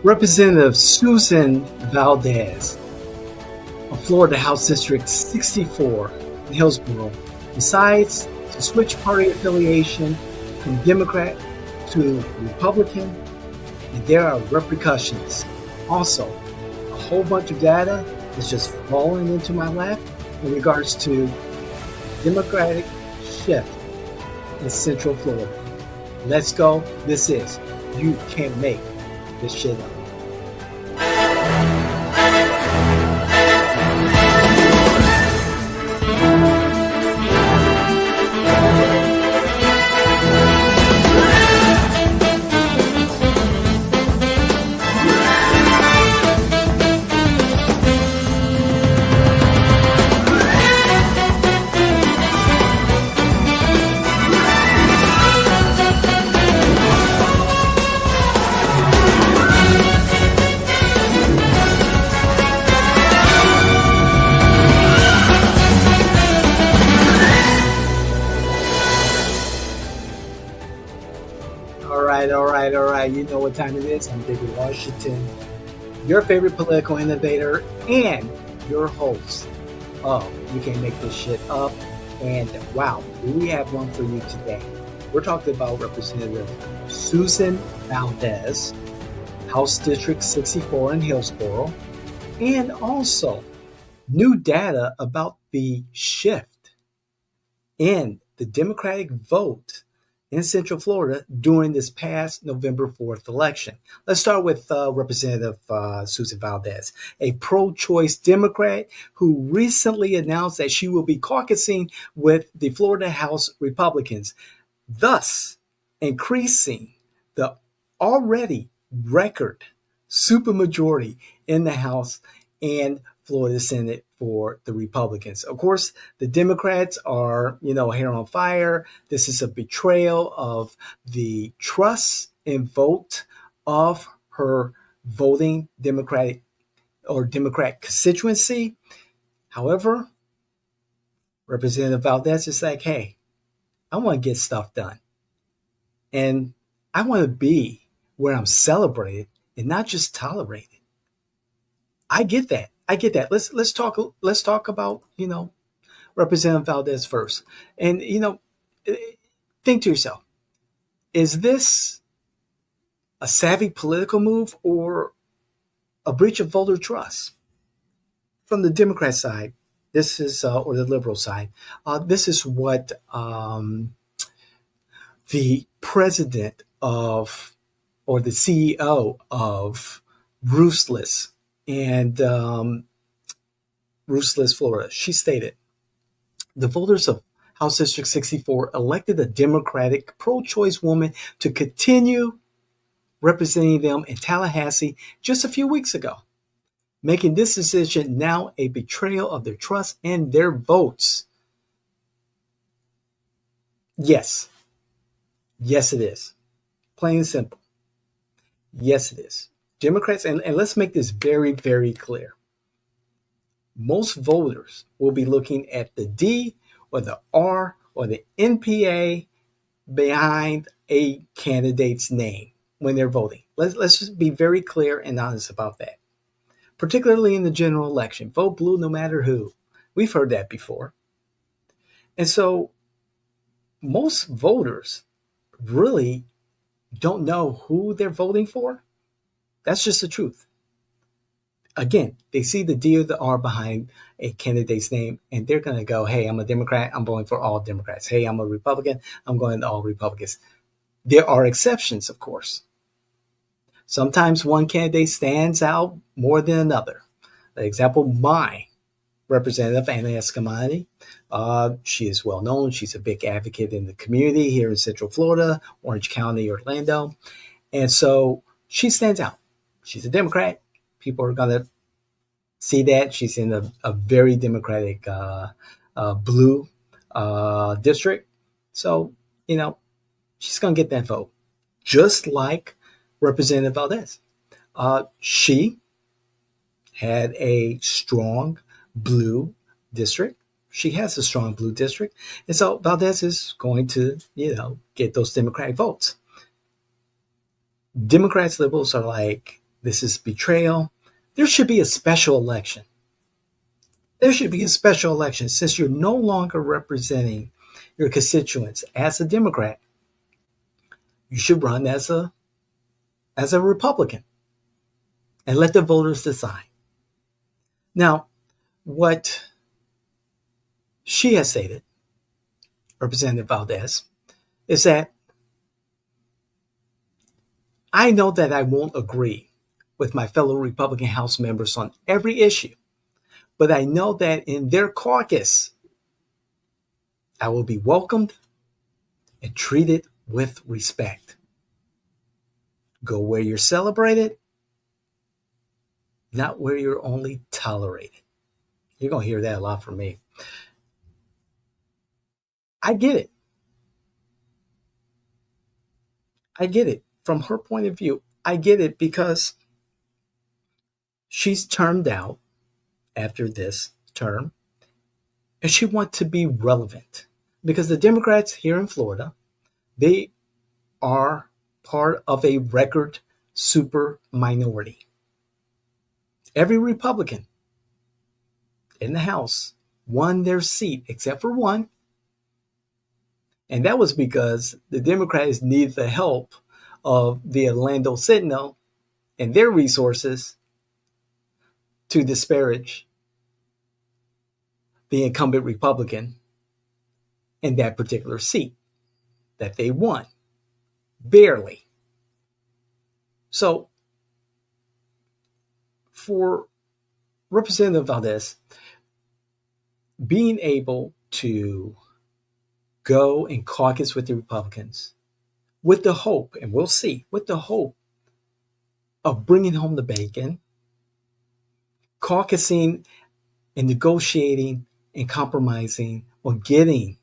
Representative Susan Valdés of Florida House District 64 in Hillsborough decides to switch party affiliation from Democrat to Republican, and there are repercussions. Also, a whole bunch of data is just falling into my lap in regards to Democratic shift in Central Florida. Let's go. This is You Can't Make This Shit Up. All right. You know what time it is. I'm David Washington, your favorite political innovator and your host of You Can't Make This Shit Up. And wow, we have one for you today. We're talking about Representative Susan Valdés, House District 64 in Hillsborough, and also new data about the shift in the Democratic vote in Central Florida during this past November 4th election. Let's start with Representative Susan Valdés, a pro-choice Democrat who recently announced that she will be caucusing with the Florida House Republicans, thus increasing the already record supermajority in the House and Florida Senate for the Republicans. Of course, the Democrats are, hair on fire. This is a betrayal of the trust and vote of her voting Democrat constituency. However, Representative Valdés is like, hey, I want to get stuff done. And I want to be where I'm celebrated and not just tolerated. I get that. Let's talk about, Representative Valdés first. And, think to yourself, is this a savvy political move or a breach of voter trust? From the Democrat side, this is, or the liberal side, this is what the president of, or the CEO of Ruthless Florida, she stated, the voters of House District 64 elected a Democratic pro-choice woman to continue representing them in Tallahassee just a few weeks ago, making this decision now a betrayal of their trust and their votes. Yes, it is. Plain and simple. Yes, it is. Democrats, and let's make this very, very clear. Most voters will be looking at the D or the R or the NPA behind a candidate's name when they're voting. Let's just be very clear and honest about that. Particularly in the general election. Vote blue no matter who. We've heard that before. And so most voters really don't know who they're voting for. That's just the truth. Again, they see the D or the R behind a candidate's name, and they're going to go, hey, I'm a Democrat, I'm voting for all Democrats. Hey, I'm a Republican, I'm going to all Republicans. There are exceptions, of course. Sometimes one candidate stands out more than another. For example, my Representative Anna Escamani, she is well known. She's a big advocate in the community here in Central Florida, Orange County, Orlando. And so she stands out. She's a Democrat. People are going to see that. She's in a very Democratic blue district. So, she's going to get that vote. Just like Representative Valdés. She had a strong blue district. She has a strong blue district. And so Valdés is going to, get those Democratic votes. Democrats, liberals are like, This is betrayal. There should be a special election. There should be a special election since you're no longer representing your constituents as a Democrat. You should run as a Republican and let the voters decide. Now, what she has stated, Representative Valdés, is that I know that I won't agree with my fellow Republican House members on every issue, but I know that in their caucus, I will be welcomed and treated with respect. Go where you're celebrated, not where you're only tolerated. You're going to hear that a lot from me. I get it. I get it. From her point of view, I get it because she's termed out after this term and she wants to be relevant because the Democrats here in Florida, they are part of a record super minority. Every Republican in the House won their seat except for one. And that was because the Democrats needed the help of the Orlando Sentinel and their resources to disparage the incumbent Republican in that particular seat that they won. Barely. So for Representative Valdés, being able to go and caucus with the Republicans with the hope, and we'll see, with the hope of bringing home the bacon, caucusing and negotiating and compromising on getting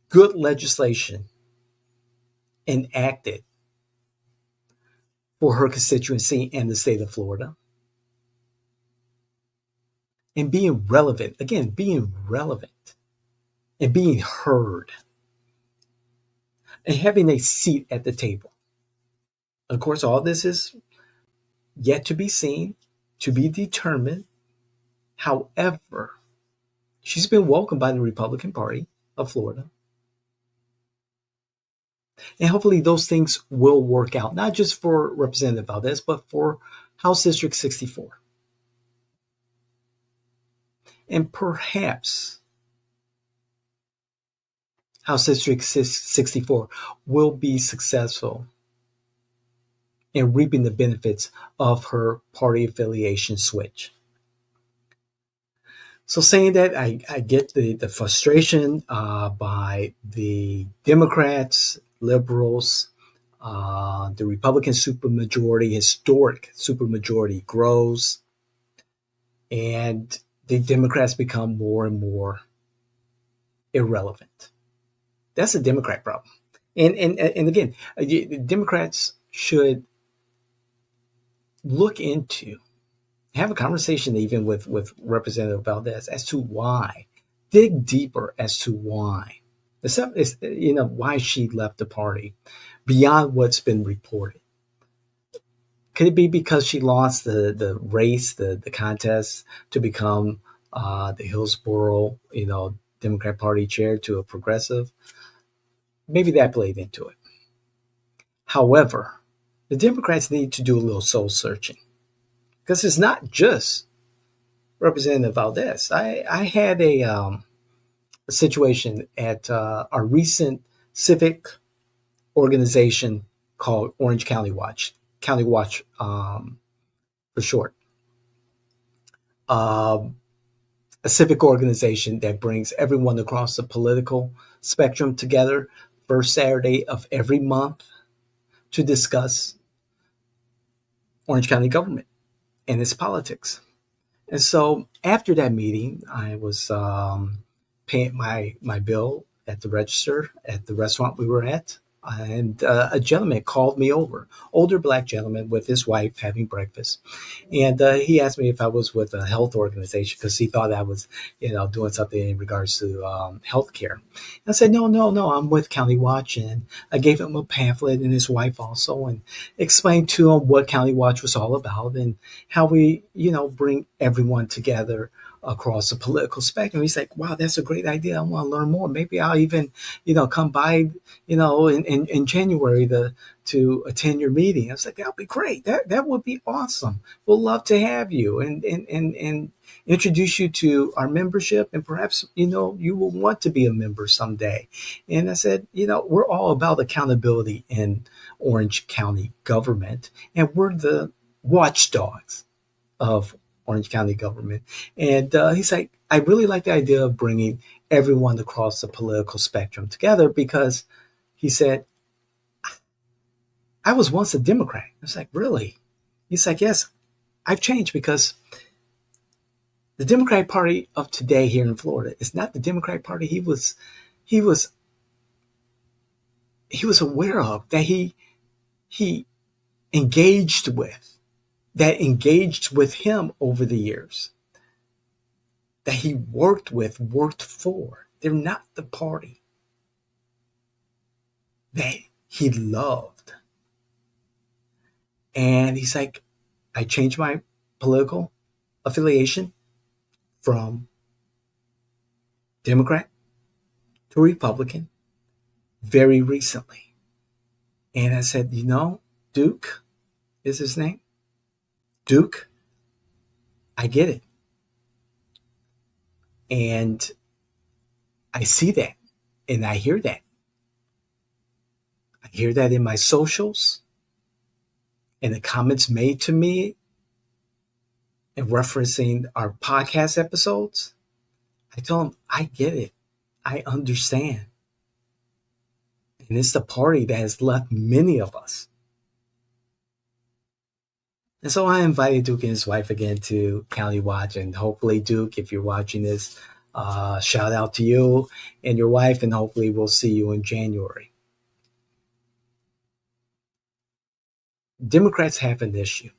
good legislation enacted for her constituency and the state of Florida. And being relevant, again, being relevant and being heard and having a seat at the table. Of course, all this is yet to be seen, to be determined. However, she's been welcomed by the Republican Party of Florida. And hopefully those things will work out, not just for Representative Valdés, but for House District 64. And perhaps House District 64 will be successful in reaping the benefits of her party affiliation switch. So saying that, I get the frustration by the Democrats, liberals, the Republican supermajority, historic supermajority grows, and the Democrats become more and more irrelevant. That's a Democrat problem. And again, the Democrats should look into, have a conversation even with Representative Valdés as to why, dig deeper as to why. Why she left the party beyond what's been reported. Could it be because she lost the race, the contest to become the Hillsborough, Democrat Party chair to a progressive? Maybe that played into it. However, the Democrats need to do a little soul searching because it's not just Representative Valdés. I had a situation at our recent civic organization called Orange County Watch for short. A civic organization that brings everyone across the political spectrum together first Saturday of every month to discuss Orange County government and its politics. And so after that meeting, I was paying my bill at the register at the restaurant we were at and a gentleman called me over, older black gentleman with his wife having breakfast, and he asked me if I was with a health organization because he thought I was, doing something in regards to healthcare. I said, no, no, no, I'm with County Watch, and I gave him a pamphlet and his wife also, and explained to him what County Watch was all about and how we, bring everyone together across the political spectrum. He's like, wow, that's a great idea. I want to learn more. Maybe I'll even, come by, in January to attend your meeting. I was like, that would be great. That would be awesome. We'll love to have you and introduce you to our membership. And perhaps, you will want to be a member someday. And I said, we're all about accountability in Orange County government, and we're the watchdogs of Orange County government. And he's like, I really like the idea of bringing everyone across the political spectrum together because he said, I was once a Democrat. I was like, really? He's like, yes, I've changed because the Democratic Party of today here in Florida is not the Democratic Party he was aware of, that he engaged with, that engaged with him over the years, that he worked with, worked for. They're not the party that he loved. And he's like, I changed my political affiliation from Democrat to Republican very recently. And I said, Duke is his name. Duke, I get it. And I see that and I hear that. I hear that in my socials and the comments made to me and referencing our podcast episodes. I tell them, I get it. I understand. And it's the party that has left many of us. And so I invited Duke and his wife again to County Watch. And hopefully, Duke, if you're watching this, shout out to you and your wife. And hopefully we'll see you in January. Democrats have an issue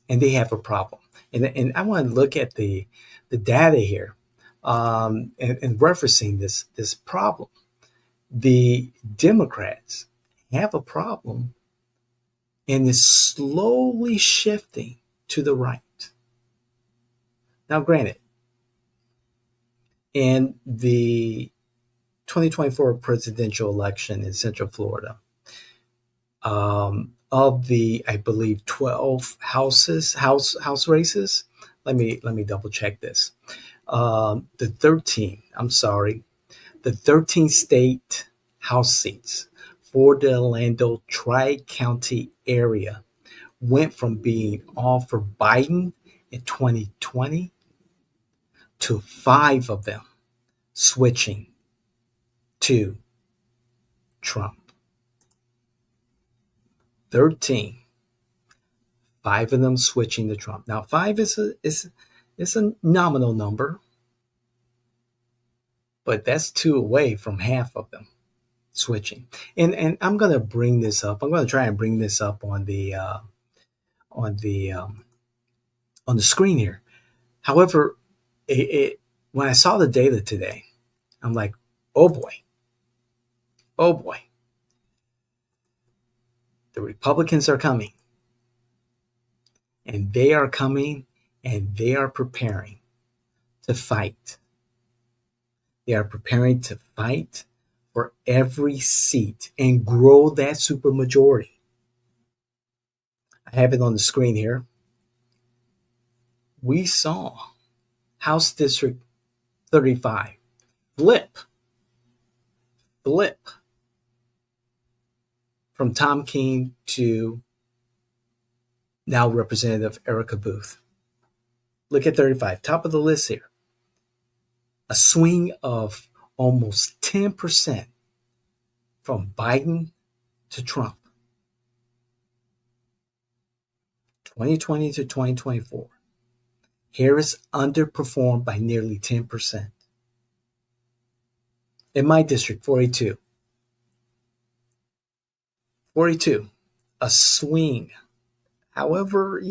and they have a problem. And I want to look at the data here and referencing this problem. The Democrats have a problem and is slowly shifting to the right. Now, granted, in the 2024 presidential election in Central Florida, of the, I believe, 12 house races, let me double check this. The 13 state House seats for the Orlando Tri-County area went from being all for Biden in 2020 to 5 of them switching to Trump. 13. 5 of them switching to Trump. Now, 5 is a nominal number, but that's 2 away from half of them switching. And I'm going to bring this up. I'm going to try and bring this up on the screen here. However, when I saw the data today, I'm like, oh boy. The Republicans are coming. And they are coming and they are preparing to fight. They are preparing to fight for every seat and grow that supermajority. I have it on the screen here. We saw House District 35 flip from Tom Keene to now Representative Erica Booth. Look at 35, top of the list here. A swing of almost 10% from Biden to Trump. 2020 to 2024. Harris underperformed by nearly 10%. In my district, 42. 42, a swing. However,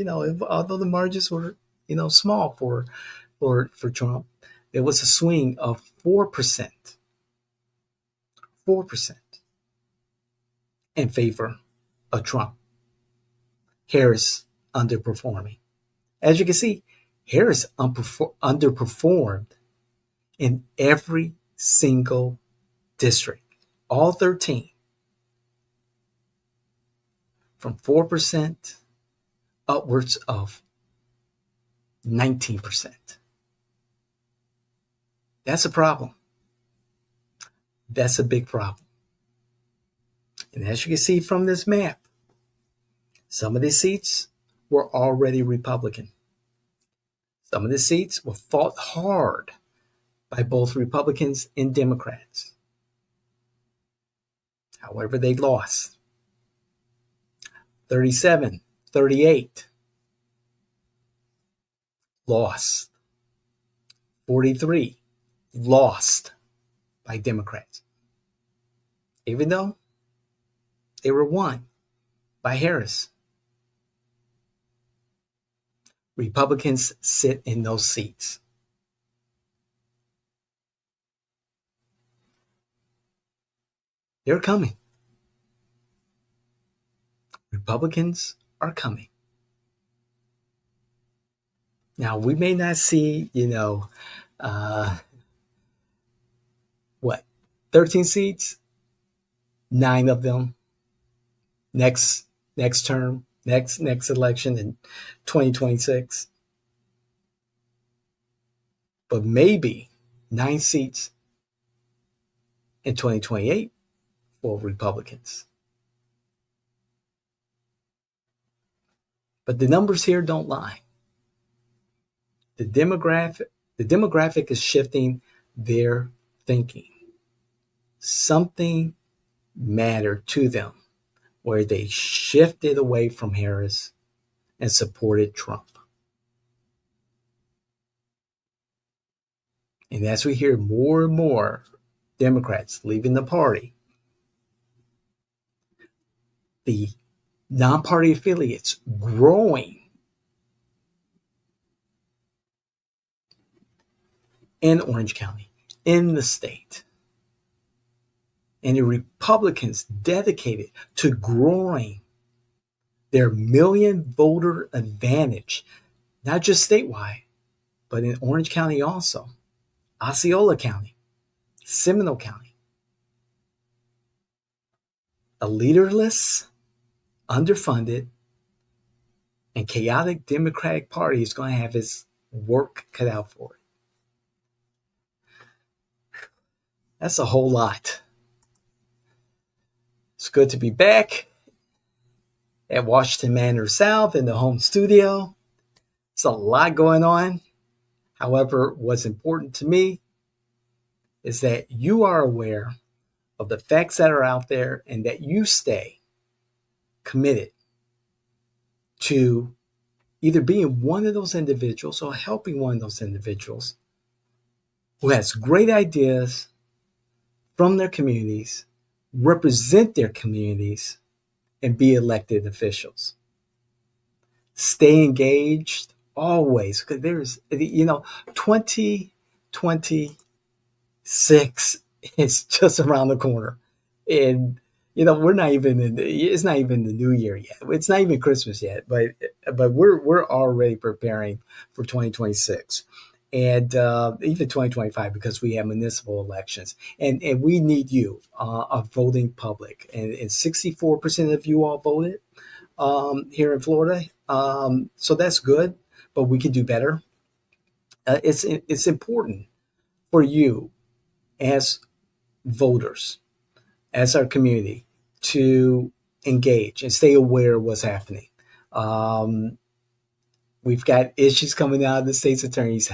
although the margins were, small for Trump, there was a swing of 4%, 4% in favor of Trump. Harris underperforming. As you can see, Harris underperformed in every single district, all 13, from 4% upwards of 19%. That's a problem. That's a big problem. And as you can see from this map, some of these seats were already Republican. Some of the seats were fought hard by both Republicans and Democrats. However, they lost. 37, 38, lost. 43, lost by Democrats. Even though they were won by Harris. Republicans sit in those seats. They're coming. Republicans are coming. Now, we may not see, 13 seats, 9 of them next term, next election in 2026. But maybe 9 seats in 2028 for Republicans. But the numbers here don't lie. The demographic is shifting their thinking. Something mattered to them where they shifted away from Harris and supported Trump. And as we hear more and more Democrats leaving the party, the non-party affiliates growing in Orange County, in the state. And the Republicans dedicated to growing their million voter advantage, not just statewide, but in Orange County also, Osceola County, Seminole County. A leaderless, underfunded, and chaotic Democratic Party is going to have its work cut out for it. That's a whole lot. It's good to be back at Washington Manor South in the home studio. It's a lot going on. However, what's important to me is that you are aware of the facts that are out there and that you stay committed to either being one of those individuals or helping one of those individuals who has great ideas from their communities, represent their communities, and be elected officials. Stay engaged always, because there's, 2026 is just around the corner. And, we're not even it's not even the new year yet. It's not even Christmas yet, but we're already preparing for 2026. And even 2025, because we have municipal elections. And we need you, a voting public. And 64% of you all voted here in Florida. So that's good, but we can do better. It's important for you as voters, as our community, to engage and stay aware of what's happening. We've got issues coming out of the state's attorney's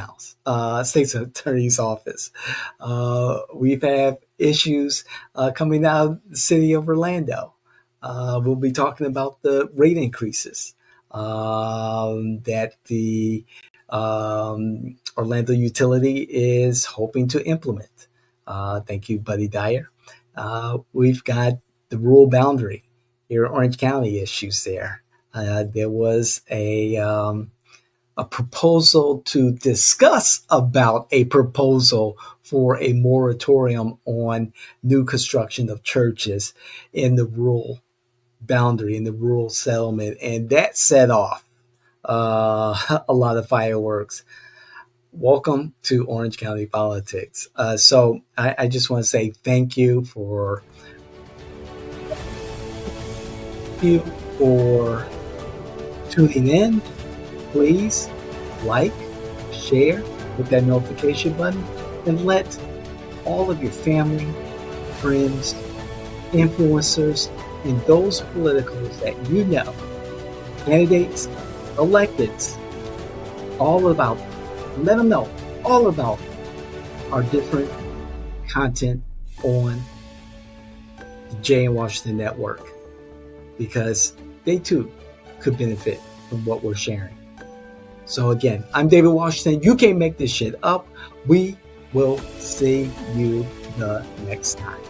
office. We've had issues coming out of the city of Orlando. We'll be talking about the rate increases that the Orlando utility is hoping to implement. Thank you, Buddy Dyer. We've got the rural boundary Here in Orange County issues there was a proposal to discuss about a proposal for a moratorium on new construction of churches in the rural boundary, in the rural settlement. And that set off a lot of fireworks. Welcome to Orange County politics. So I just want to say thank you for tuning in. Please like, share, hit that notification button, and let all of your family, friends, influencers, and those politicals that you know, candidates, electeds, let them know all about our different content on the Jay and Washington Network, because they too could benefit from what we're sharing. So again, I'm David Washington. You can't make this shit up. We will see you the next time.